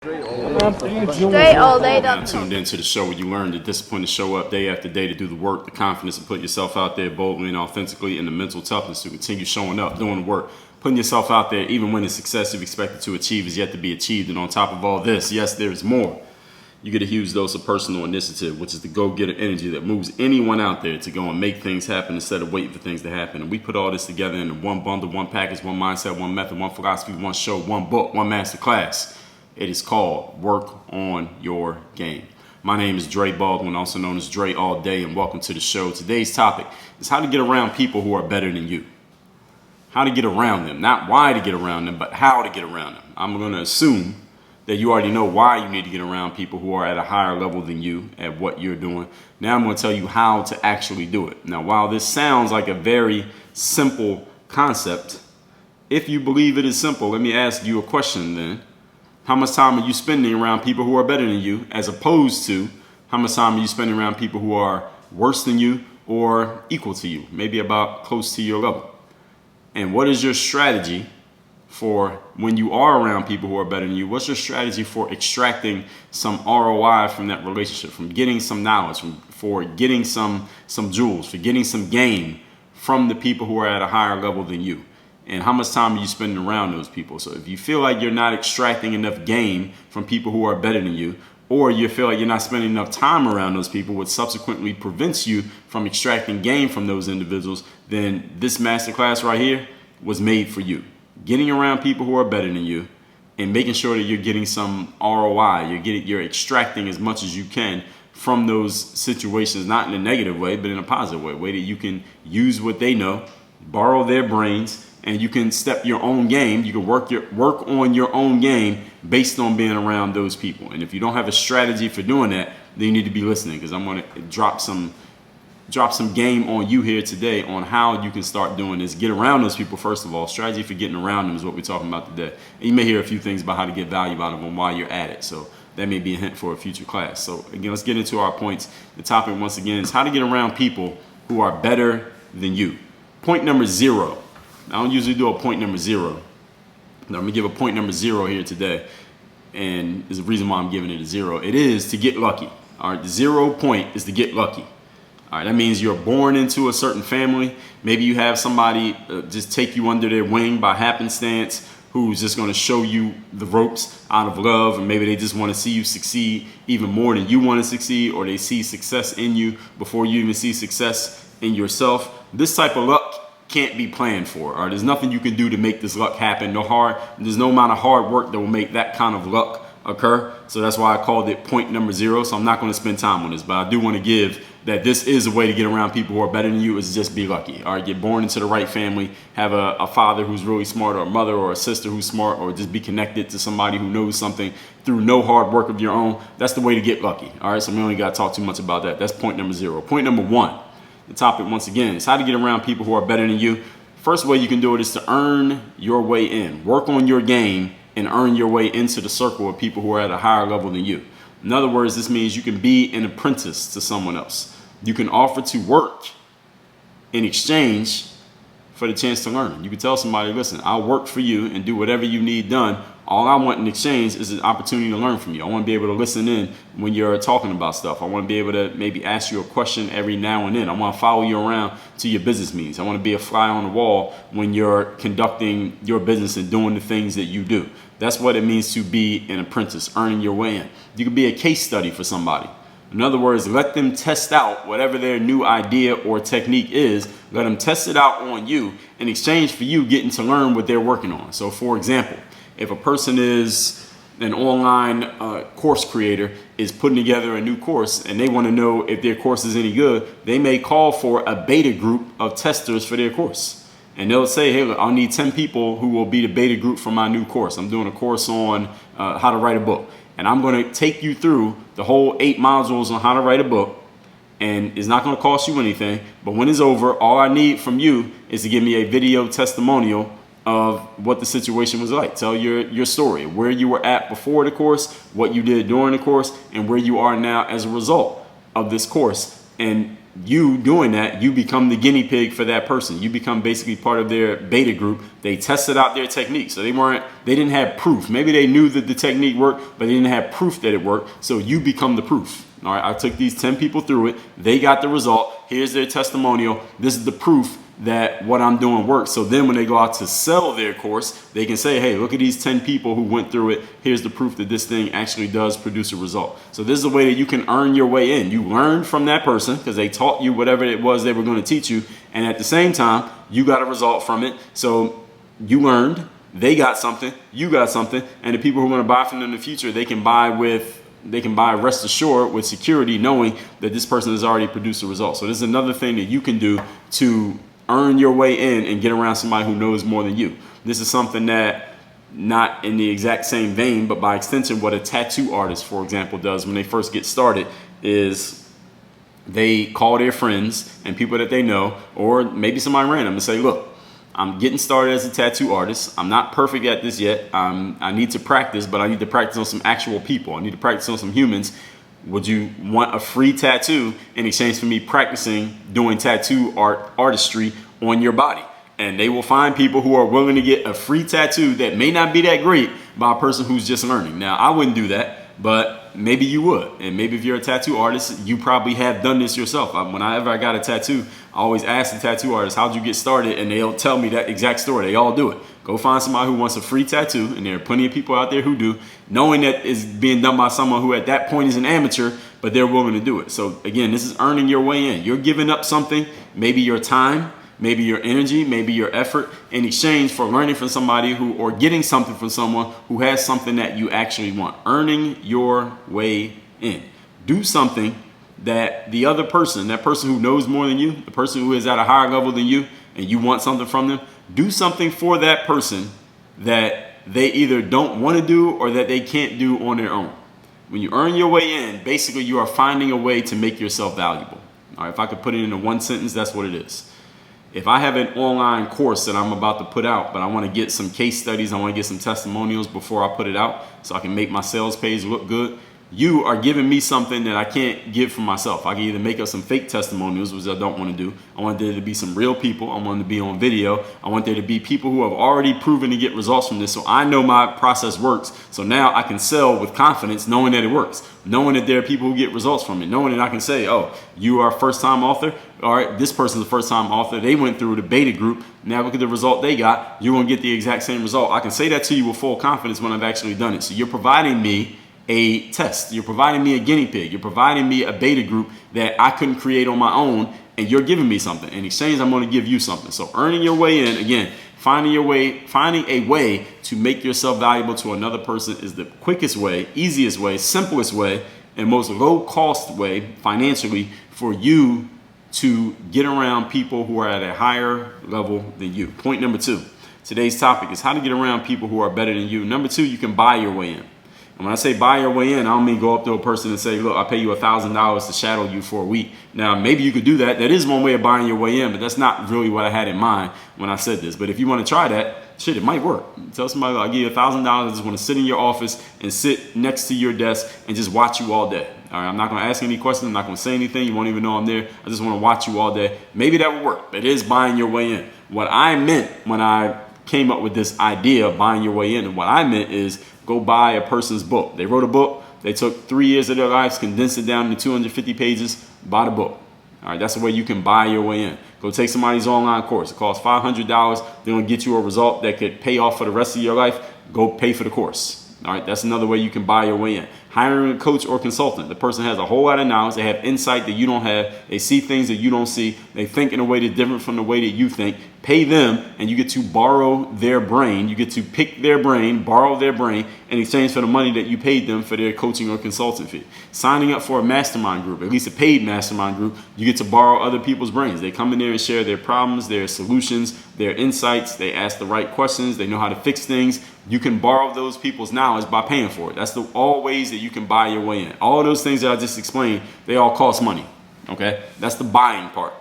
Straight all day. Now tuned into the show where you learn the discipline to show up day after day, to do the work, the confidence to put yourself out there boldly and authentically, and the mental toughness to continue showing up, doing the work, putting yourself out there even when the success you've expected to achieve is yet to be achieved. And on top of all this, yes, there's more. You get a huge dose of personal initiative, which is the go-getter energy that moves anyone out there to go and make things happen instead of waiting for things to happen. And we put all this together in one bundle, one package, one mindset, one method, one philosophy, one show, one book, one master class. It is called Work on Your Game. My name is Dre Baldwin, also known as Dre All Day, and welcome to the show. Today's topic is how to get around people who are better than you. How to get around them, not why to get around them, but how to get around them. I'm going to assume that you already know why you need to get around people who are at a higher level than you at what you're doing. Now I'm going to tell you how to actually do it. Now, while this sounds like a very simple concept, if you believe it is simple, let me ask you a question then. How much time are you spending around people who are better than you, as opposed to how much time are you spending around people who are worse than you or equal to you, maybe about close to your level? And what is your strategy for when you are around people who are better than you? What's your strategy for extracting some ROI from that relationship, from getting some knowledge, for getting some jewels, for getting some game from the people who are at a higher level than you? And how much time are you spending around those people? So if you feel like you're not extracting enough game from people who are better than you, or you feel like you're not spending enough time around those people, which subsequently prevents you from extracting game from those individuals, then this masterclass right here was made for you. Getting around people who are better than you and making sure that you're getting some ROI, you're extracting as much as you can from those situations, not in a negative way, but in a positive way that you can use what they know, borrow their brains, and you can step your own game. You can work on your own game based on being around those people. And if you don't have a strategy for doing that, then you need to be listening, because I'm going to drop some game on you here today on how you can start doing this. Get around those people, first of all. Strategy for getting around them is what we're talking about today. And you may hear a few things about how to get value out of them while you're at it. So that may be a hint for a future class. So again, let's get into our points. The topic once again is how to get around people who are better than you. Point number 0. I don't usually do a point number 0. Now, I'm going to give a point number 0 here today. And there's a reason why I'm giving it a 0. It is to get lucky. All right, the 0 point is to get lucky. All right, that means you're born into a certain family. Maybe you have somebody just take you under their wing by happenstance, who's just going to show you the ropes out of love, and maybe they just want to see you succeed even more than you want to succeed, or they see success in you before you even see success in yourself. This type of luck can't be planned for. All right, there's nothing you can do to make this luck happen. There's no amount of hard work that will make that kind of luck occur. So that's why I called it point number 0. So I'm not going to spend time on this, but I do want to give that this is a way to get around people who are better than you, is just be lucky. All right, get born into the right family, have a father who's really smart, or a mother or a sister who's smart, or just be connected to somebody who knows something through no hard work of your own. That's the way to get lucky. All right, so we only got to talk too much about that. That's point number 0. Point number 1, the topic once again is how to get around people who are better than you. First way you can do it is to earn your way in. Work on your game and earn your way into the circle of people who are at a higher level than you. In other words, this means you can be an apprentice to someone else. You can offer to work in exchange for the chance to learn. You can tell somebody, listen, I'll work for you and do whatever you need done. All I want in exchange is an opportunity to learn from you. I want to be able to listen in when you're talking about stuff. I want to be able to maybe ask you a question every now and then. I want to follow you around to your business meetings. I want to be a fly on the wall when you're conducting your business and doing the things that you do. That's what it means to be an apprentice, earning your way in. You can be a case study for somebody. In other words, let them test out whatever their new idea or technique is. Let them test it out on you in exchange for you getting to learn what they're working on. So, for example, if a person is an online course creator, is putting together a new course, and they want to know if their course is any good, they may call for a beta group of testers for their course. And they'll say, hey, look, I'll need 10 people who will be the beta group for my new course. I'm doing a course on how to write a book. And I'm going to take you through the whole 8 modules on how to write a book. And it's not going to cost you anything. But when it's over, all I need from you is to give me a video testimonial of what the situation was like. Tell your story, where you were at before the course, what you did during the course, and where you are now as a result of this course. And you doing that, you become the guinea pig for that person. You become basically part of their beta group. They tested out their technique. So they didn't have proof. Maybe they knew that the technique worked, but they didn't have proof that it worked. So you become the proof. All right, I took these 10 people through it. They got the result. Here's their testimonial. This is the proof that what I'm doing works. So then when they go out to sell their course, they can say, hey, look at these 10 people who went through it. Here's the proof that this thing actually does produce a result. So this is a way that you can earn your way in. You learn from that person because they taught you whatever it was they were going to teach you. And at the same time, you got a result from it. So you learned, they got something, you got something. And the people who are going to buy from them in the future, they can buy rest assured with security, knowing that this person has already produced a result. So this is another thing that you can do to earn your way in and get around somebody who knows more than you. This is something that, not in the exact same vein, but by extension, what a tattoo artist, for example, does when they first get started is they call their friends and people that they know, or maybe somebody random, and say, look, I'm getting started as a tattoo artist. I'm not perfect at this yet. I need to practice, but I need to practice on some actual people. I need to practice on some humans. Would you want a free tattoo in exchange for me practicing doing tattoo artistry on your body? And they will find people who are willing to get a free tattoo that may not be that great by a person who's just learning. Now, I wouldn't do that, but maybe you would. And maybe if you're a tattoo artist, you probably have done this yourself. Whenever I got a tattoo, I always ask the tattoo artist, how'd you get started? And they'll tell me that exact story. They all do it. Go find somebody who wants a free tattoo, and there are plenty of people out there who do, knowing that it's being done by someone who at that point is an amateur, but they're willing to do it. So again, this is earning your way in. You're giving up something, maybe your time, maybe your energy, maybe your effort, in exchange for learning from somebody or getting something from someone who has something that you actually want. Earning your way in. Do something that the other person, that person who knows more than you, the person who is at a higher level than you, and you want something from them, do something for that person that they either don't want to do or that they can't do on their own. When you earn your way in, basically you are finding a way to make yourself valuable. All right, if I could put it into one sentence, that's what it is. If I have an online course that I'm about to put out, but I want to get some case studies, I want to get some testimonials before I put it out so I can make my sales page look good, you are giving me something that I can't give for myself. I can either make up some fake testimonials, which I don't want to do. I want there to be some real people. I want to be on video. I want there to be people who have already proven to get results from this, so I know my process works. So now I can sell with confidence, knowing that it works, knowing that there are people who get results from it, knowing that I can say, oh, you are a first-time author? All right, this person's a first-time author. They went through the beta group. Now look at the result they got. You're going to get the exact same result. I can say that to you with full confidence when I've actually done it. So you're providing me a test. You're providing me a guinea pig. You're providing me a beta group that I couldn't create on my own, and you're giving me something. In exchange, I'm going to give you something. So earning your way in, again, finding a way to make yourself valuable to another person is the quickest way, easiest way, simplest way, and most low-cost way financially for you to get around people who are at a higher level than you. Point number 2. Today's topic is how to get around people who are better than you. Number 2, you can buy your way in. And when I say buy your way in, I don't mean go up to a person and say, look, I'll pay you $1,000 to shadow you for a week. Now, maybe you could do that. That is one way of buying your way in, but that's not really what I had in mind when I said this. But if you want to try that, shit, it might work. Tell somebody, I'll give you $1,000. I just want to sit in your office and sit next to your desk and just watch you all day. All right, I'm not going to ask any questions. I'm not going to say anything. You won't even know I'm there. I just want to watch you all day. Maybe that would work. It is buying your way in. What I meant when I came up with this idea of buying your way in, and what I meant is go buy a person's book. They wrote a book. They took 3 years of their lives, condensed it down into 250 pages. Buy the book. All right, that's the way you can buy your way in. Go take somebody's online course. It costs $500. They're going to get you a result that could pay off for the rest of your life. Go pay for the course. All right, that's another way you can buy your way in. Hiring a coach or consultant. The person has a whole lot of knowledge. They have insight that you don't have. They see things that you don't see. They think in a way that's different from the way that you think. Pay them, and you get to borrow their brain. You get to pick their brain, borrow their brain, in exchange for the money that you paid them for their coaching or consultant fee. Signing up for a mastermind group, at least a paid mastermind group, you get to borrow other people's brains. They come in there and share their problems, their solutions, their insights. They ask the right questions. They know how to fix things. You can borrow those people's knowledge by paying for it. That's all ways that you can buy your way in. All of those things that I just explained, they all cost money. Okay? That's the buying part.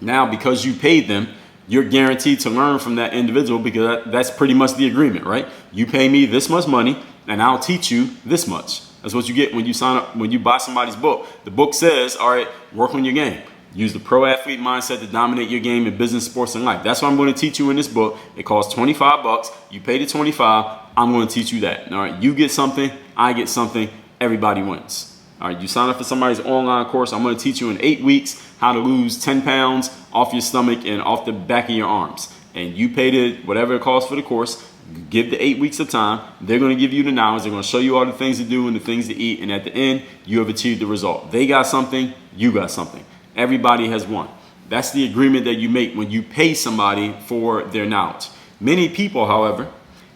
Now, because you paid them, you're guaranteed to learn from that individual, because that's pretty much the agreement, right? You pay me this much money and I'll teach you this much. That's what you get when you sign up, when you buy somebody's book. The book says, all right, work on your game. Use the pro athlete mindset to dominate your game in business, sports, and life. That's what I'm going to teach you in this book. It costs $25. You pay the $25. I'm going to teach you that. All right. You get something. I get something. Everybody wins. All right. You sign up for somebody's online course. I'm going to teach you in 8 weeks how to lose 10 pounds off your stomach and off the back of your arms. And you pay the whatever it costs for the course. Give the 8 weeks of time. They're going to give you the knowledge. They're going to show you all the things to do and the things to eat. And at the end, you have achieved the result. They got something. You got something. Everybody has won. That's the agreement that you make when you pay somebody for their knowledge. Many people, however,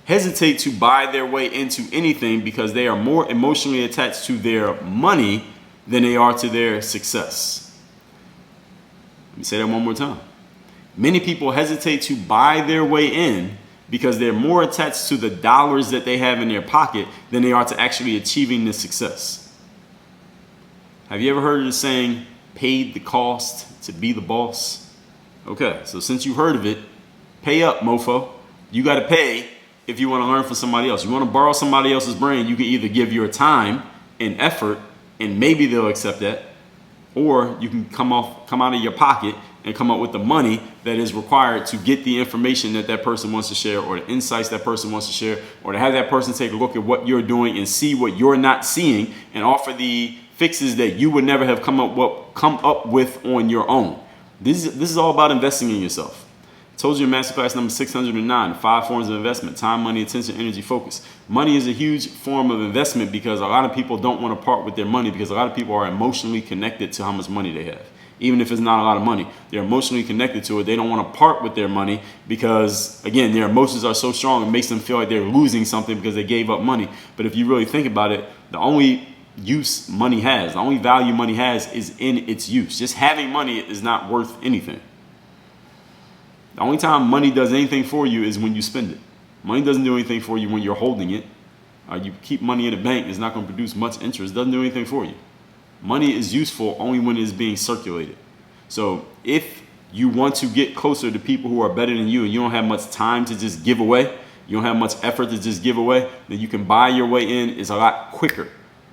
hesitate to buy their way into anything because they are more emotionally attached to their money than they are to their success. Let me say that one more time. Many people hesitate to buy their way in because they're more attached to the dollars that they have in their pocket than they are to actually achieving the success. Have you ever heard of the saying, paid the cost to be the boss? Okay, so since you've heard of it, pay up, mofo. You got to pay if you want to learn from somebody else. You want to borrow somebody else's brain, you can either give your time and effort, and maybe they'll accept that, or you can come out of your pocket and come up with the money that is required to get the information that person wants to share, or the insights that person wants to share, or to have that person take a look at what you're doing and see what you're not seeing and offer the fixes that you would never have come up with on your own. This is all about investing in yourself. I told you in masterclass number 609, 5 forms of investment: time, money, attention, energy, focus. Money is a huge form of investment because a lot of people don't want to part with their money because a lot of people are emotionally connected to how much money they have. Even if it's not a lot of money, they're emotionally connected to it. They don't want to part with their money because, again, their emotions are so strong, it makes them feel like they're losing something because they gave up money. But if you really think about it, the only use money has, the only value money has is in its use. Just having money is not worth anything. The only time money does anything for you is when you spend it. Money doesn't do anything for you when you're holding it. You keep money in the bank, it's not going to produce much interest. It doesn't do anything for you. Money is useful only when it's being circulated. So if you want to get closer to people who are better than you and you don't have much time to just give away, you don't have much effort to just give away, then you can buy your way in. It's a lot quicker.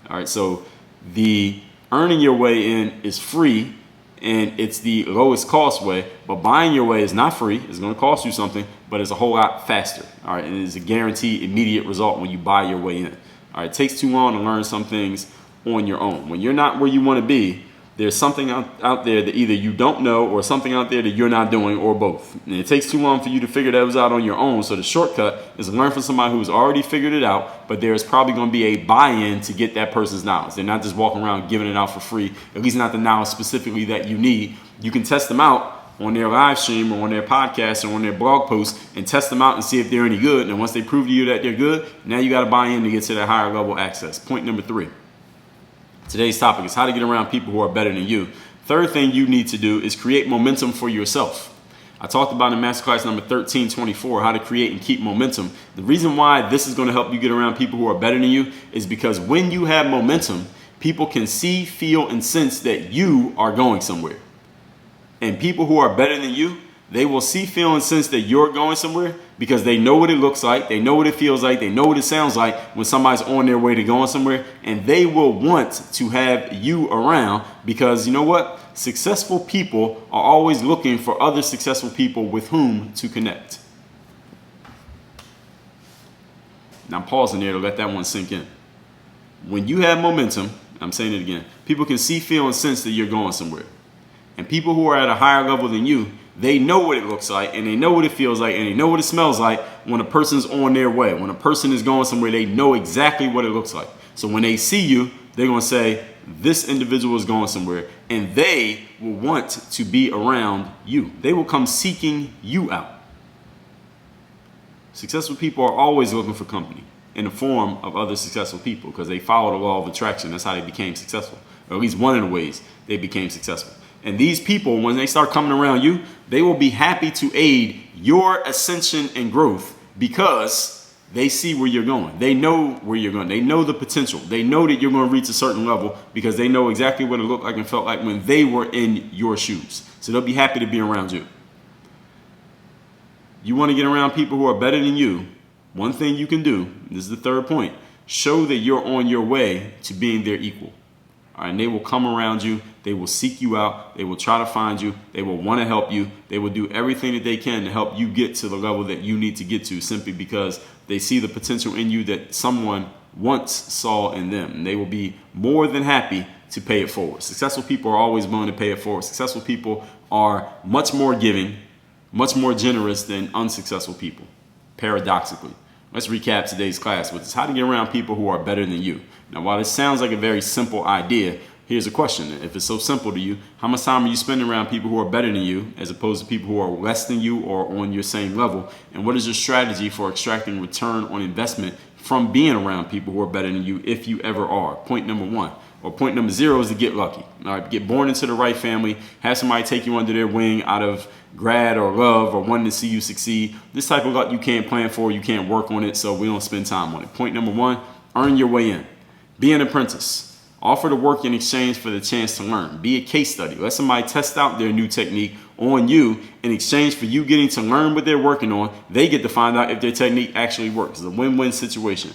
All right, so the earning your way in is free and it's the lowest cost way, but buying your way is not free. It's going to cost you something, but it's a whole lot faster. All right, and it's a guaranteed immediate result when you buy your way in. All right, it takes too long to learn some things on your own. When you're not where you want to be, there's something out there that either you don't know or something out there that you're not doing, or both. And it takes too long for you to figure those out on your own. So the shortcut is to learn from somebody who's already figured it out, but there's probably going to be a buy-in to get that person's knowledge. They're not just walking around giving it out for free, at least not the knowledge specifically that you need. You can test them out on their live stream or on their podcast or on their blog posts and test them out and see if they're any good. And once they prove to you that they're good, now you got to buy in to get to that higher level access. Point number 3. Today's topic is how to get around people who are better than you. Third thing you need to do is create momentum for yourself. I talked about in masterclass number 1324 how to create and keep momentum. The reason why this is going to help you get around people who are better than you is because when you have momentum, people can see, feel, and sense that you are going somewhere. And people who are better than you, they will see, feel, and sense that you're going somewhere because they know what it looks like, they know what it feels like, they know what it sounds like when somebody's on their way to going somewhere, and they will want to have you around because, you know what? Successful people are always looking for other successful people with whom to connect. Now I'm pausing there to let that one sink in. When you have momentum, I'm saying it again, people can see, feel, and sense that you're going somewhere. And people who are at a higher level than you, they know what it looks like, and they know what it feels like, and they know what it smells like when a person's on their way. When a person is going somewhere, they know exactly what it looks like. So when they see you, they're going to say, this individual is going somewhere, and they will want to be around you. They will come seeking you out. Successful people are always looking for company in the form of other successful people because they follow the law of attraction. That's how they became successful, or at least one of the ways they became successful. And these people, when they start coming around you, they will be happy to aid your ascension and growth because they see where you're going. They know where you're going. They know the potential. They know that you're going to reach a certain level because they know exactly what it looked like and felt like when they were in your shoes. So they'll be happy to be around you. You want to get around people who are better than you, one thing you can do, this is the third point, show that you're on your way to being their equal. All right, and they will come around you. They will seek you out. They will try to find you. They will want to help you. They will do everything that they can to help you get to the level that you need to get to, simply because they see the potential in you that someone once saw in them. And they will be more than happy to pay it forward. Successful people are always willing to pay it forward. Successful people are much more giving, much more generous than unsuccessful people, paradoxically. Let's recap today's class, which is how to get around people who are better than you. Now, while this sounds like a very simple idea, here's a question. If it's so simple to you, how much time are you spending around people who are better than you as opposed to people who are less than you or on your same level? And what is your strategy for extracting return on investment from being around people who are better than you, if you ever are? Point number one. Or point number 0 is to get lucky. All right, get born into the right family, have somebody take you under their wing out of grad or love or wanting to see you succeed. This type of luck you can't plan for, you can't work on it, so we don't spend time on it. Point number 1, earn your way in. Be an apprentice. Offer to work in exchange for the chance to learn. Be a case study. Let somebody test out their new technique on you in exchange for you getting to learn what they're working on. They get to find out if their technique actually works. It's a win-win situation.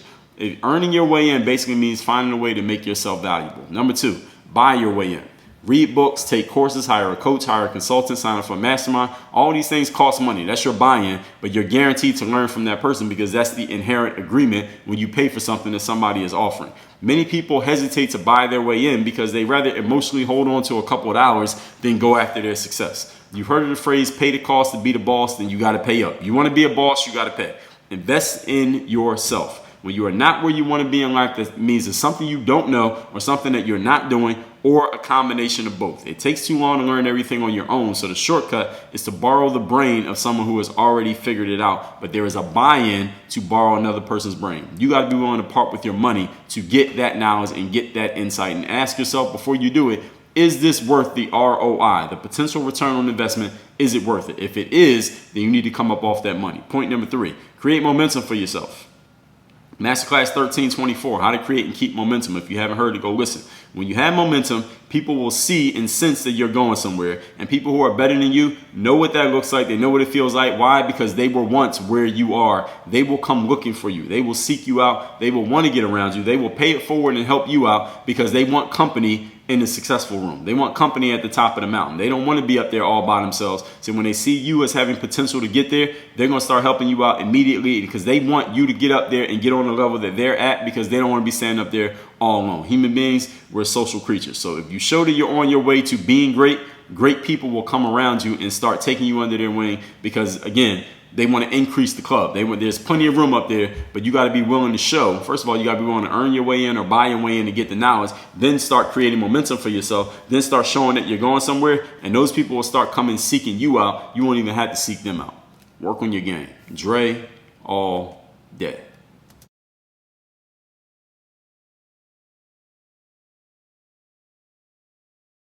Earning your way in basically means finding a way to make yourself valuable. Number 2, buy your way in. Read books, take courses, hire a coach, hire a consultant, sign up for a mastermind. All these things cost money. That's your buy-in, but you're guaranteed to learn from that person because that's the inherent agreement when you pay for something that somebody is offering. Many people hesitate to buy their way in because they rather emotionally hold on to a couple of hours than go after their success. You've heard of the phrase, pay the cost to be the boss, then you got to pay up. You want to be a boss, you got to pay. Invest in yourself. When you are not where you want to be in life, that means it's something you don't know or something that you're not doing or a combination of both. It takes too long to learn everything on your own, so the shortcut is to borrow the brain of someone who has already figured it out, but there is a buy-in to borrow another person's brain. You got to be willing to part with your money to get that knowledge and get that insight, and ask yourself before you do it, is this worth the ROI, the potential return on investment? Is it worth it? If it is, then you need to come up off that money. Point number 3, create momentum for yourself. Masterclass 1324, how to create and keep momentum. If you haven't heard it, go listen. When you have momentum, people will see and sense that you're going somewhere. And people who are better than you know what that looks like. They know what it feels like. Why? Because they were once where you are. They will come looking for you. They will seek you out. They will want to get around you. They will pay it forward and help you out because they want company in the successful room. They want company at the top of the mountain. They don't want to be up there all by themselves. So when they see you as having potential to get there, they're going to start helping you out immediately because they want you to get up there and get on the level that they're at because they don't want to be standing up there all alone. Human beings, we're social creatures. So if you show that you're on your way to being great, great people will come around you and start taking you under their wing because, again, they want to increase the club. There's plenty of room up there, but you got to be willing to show. First of all, you got to be willing to earn your way in or buy your way in to get the knowledge. Then start creating momentum for yourself. Then start showing that you're going somewhere, and those people will start coming seeking you out. You won't even have to seek them out. Work on your game. Dre all day.